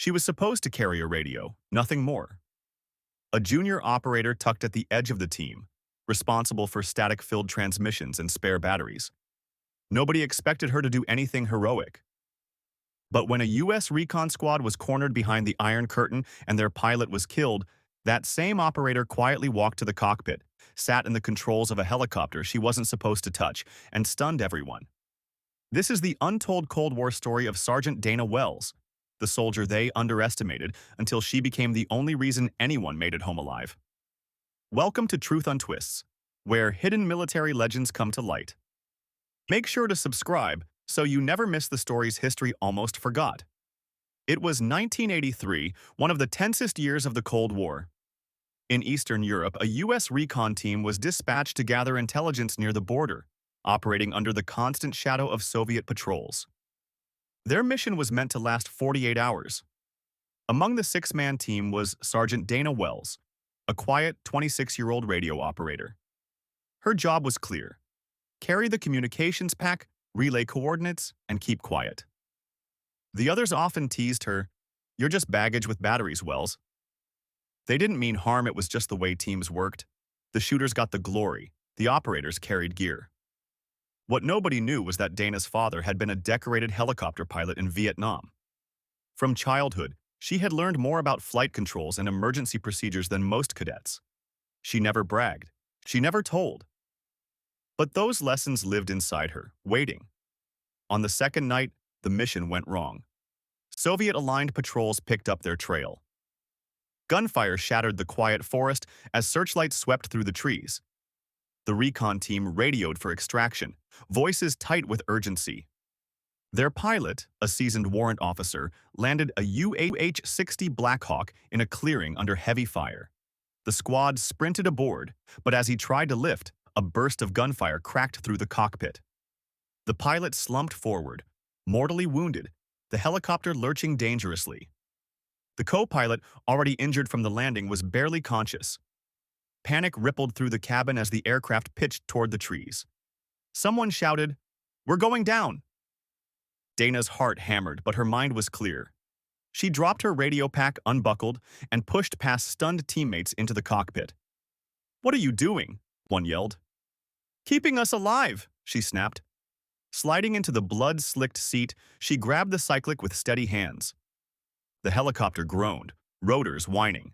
She was supposed to carry a radio, nothing more. A junior operator tucked at the edge of the team, responsible for static-filled transmissions and spare batteries. Nobody expected her to do anything heroic. But when a U.S. recon squad was cornered behind the Iron Curtain and their pilot was killed, that same operator quietly walked to the cockpit, sat in the controls of a helicopter she wasn't supposed to touch, and stunned everyone. This is the untold Cold War story of Sergeant Dana Wells, the soldier they underestimated until she became the only reason anyone made it home alive. Welcome to Truth Untwists, where hidden military legends come to light. Make sure to subscribe so you never miss the stories history almost forgot. It was 1983, one of the tensest years of the Cold War. In Eastern Europe, a U.S. recon team was dispatched to gather intelligence near the border, operating under the constant shadow of Soviet patrols. Their mission was meant to last 48 hours. Among the six-man team was Sergeant Dana Wells, a quiet 26-year-old radio operator. Her job was clear: carry the communications pack, relay coordinates, and keep quiet. The others often teased her, "You're just baggage with batteries, Wells." They didn't mean harm, it was just the way teams worked. The shooters got the glory, the operators carried gear. What nobody knew was that Dana's father had been a decorated helicopter pilot in Vietnam. From childhood, she had learned more about flight controls and emergency procedures than most cadets. She never bragged. She never told. But those lessons lived inside her, waiting. On the second night, the mission went wrong. Soviet-aligned patrols picked up their trail. Gunfire shattered the quiet forest as searchlights swept through the trees. The recon team radioed for extraction, voices tight with urgency. Their pilot, a seasoned warrant officer, landed a UH-60 Blackhawk in a clearing under heavy fire. The squad sprinted aboard, but as he tried to lift, a burst of gunfire cracked through the cockpit. The pilot slumped forward, mortally wounded, the helicopter lurching dangerously. The co-pilot, already injured from the landing, was barely conscious. Panic rippled through the cabin as the aircraft pitched toward the trees. Someone shouted, "We're going down!" Dana's heart hammered, but her mind was clear. She dropped her radio pack, unbuckled, and pushed past stunned teammates into the cockpit. "What are you doing?" one yelled. "Keeping us alive," she snapped. Sliding into the blood-slicked seat, she grabbed the cyclic with steady hands. The helicopter groaned, rotors whining.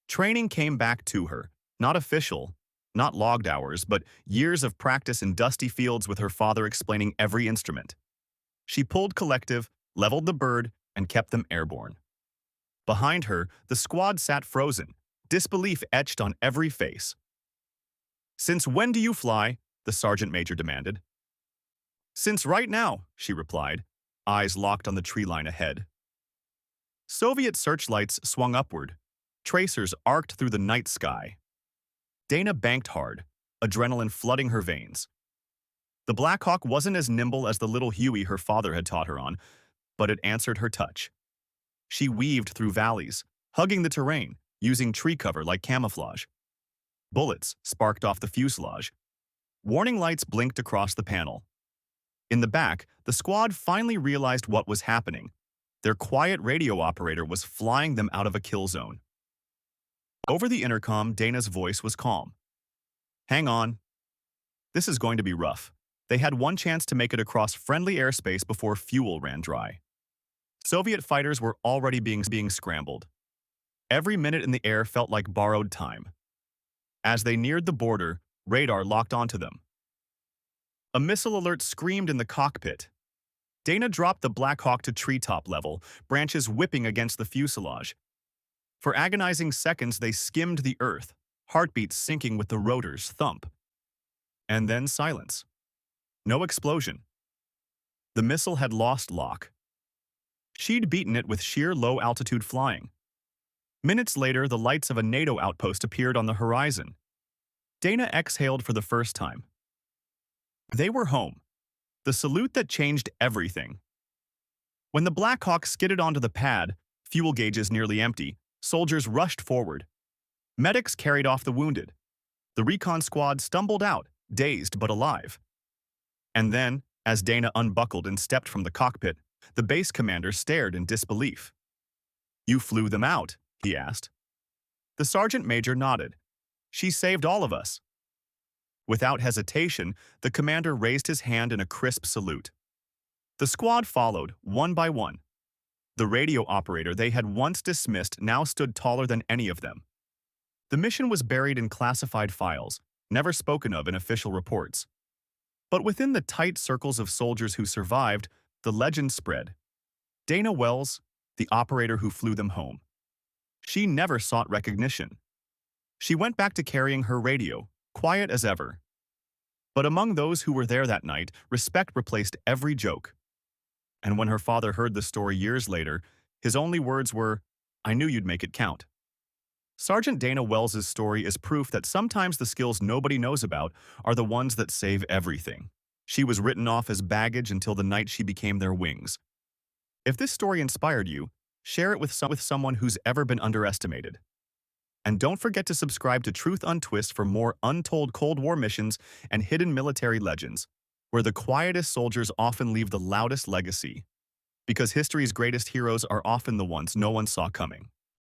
Training came back to her, not official, not logged hours, but years of practice in dusty fields with her father explaining every instrument. She pulled collective, leveled the bird, and kept them airborne. Behind her, the squad sat frozen, disbelief etched on every face. "Since when do you fly?" the sergeant major demanded. "Since right now," she replied, eyes locked on the tree line ahead. Soviet searchlights swung upward. Tracers arced through the night sky. Dana banked hard, adrenaline flooding her veins. The Blackhawk wasn't as nimble as the little Huey her father had taught her on, but it answered her touch. She weaved through valleys, hugging the terrain, using tree cover like camouflage. Bullets sparked off the fuselage. Warning lights blinked across the panel. In the back, the squad finally realized what was happening. Their quiet radio operator was flying them out of a kill zone. Over the intercom, Dana's voice was calm. "Hang on. This is going to be rough." They had one chance to make it across friendly airspace before fuel ran dry. Soviet fighters were already being scrambled. Every minute in the air felt like borrowed time. As they neared the border, radar locked onto them. A missile alert screamed in the cockpit. Dana dropped the Blackhawk to treetop level, branches whipping against the fuselage. For agonizing seconds, they skimmed the earth, heartbeats syncing with the rotor's thump. And then silence. No explosion. The missile had lost lock. She'd beaten it with sheer low-altitude flying. Minutes later, the lights of a NATO outpost appeared on the horizon. Dana exhaled for the first time. They were home. The salute that changed everything. When the Blackhawk skidded onto the pad, fuel gauges nearly empty, soldiers rushed forward. Medics carried off the wounded. The recon squad stumbled out, dazed but alive. And then, as Dana unbuckled and stepped from the cockpit, the base commander stared in disbelief. "You flew them out?" he asked. The sergeant major nodded. "She saved all of us." Without hesitation, the commander raised his hand in a crisp salute. The squad followed, one by one. The radio operator they had once dismissed now stood taller than any of them. The mission was buried in classified files, never spoken of in official reports. But within the tight circles of soldiers who survived, the legend spread. Dana Wells, the operator who flew them home. She never sought recognition. She went back to carrying her radio, quiet as ever. But among those who were there that night, respect replaced every joke. And when her father heard the story years later, his only words were, "I knew you'd make it count." Sergeant Dana Wells's story is proof that sometimes the skills nobody knows about are the ones that save everything. She was written off as baggage until the night she became their wings. If this story inspired you, share it with someone who's ever been underestimated. And don't forget to subscribe to Truth Untwists for more untold Cold War missions and hidden military legends, where the quietest soldiers often leave the loudest legacy. Because history's greatest heroes are often the ones no one saw coming.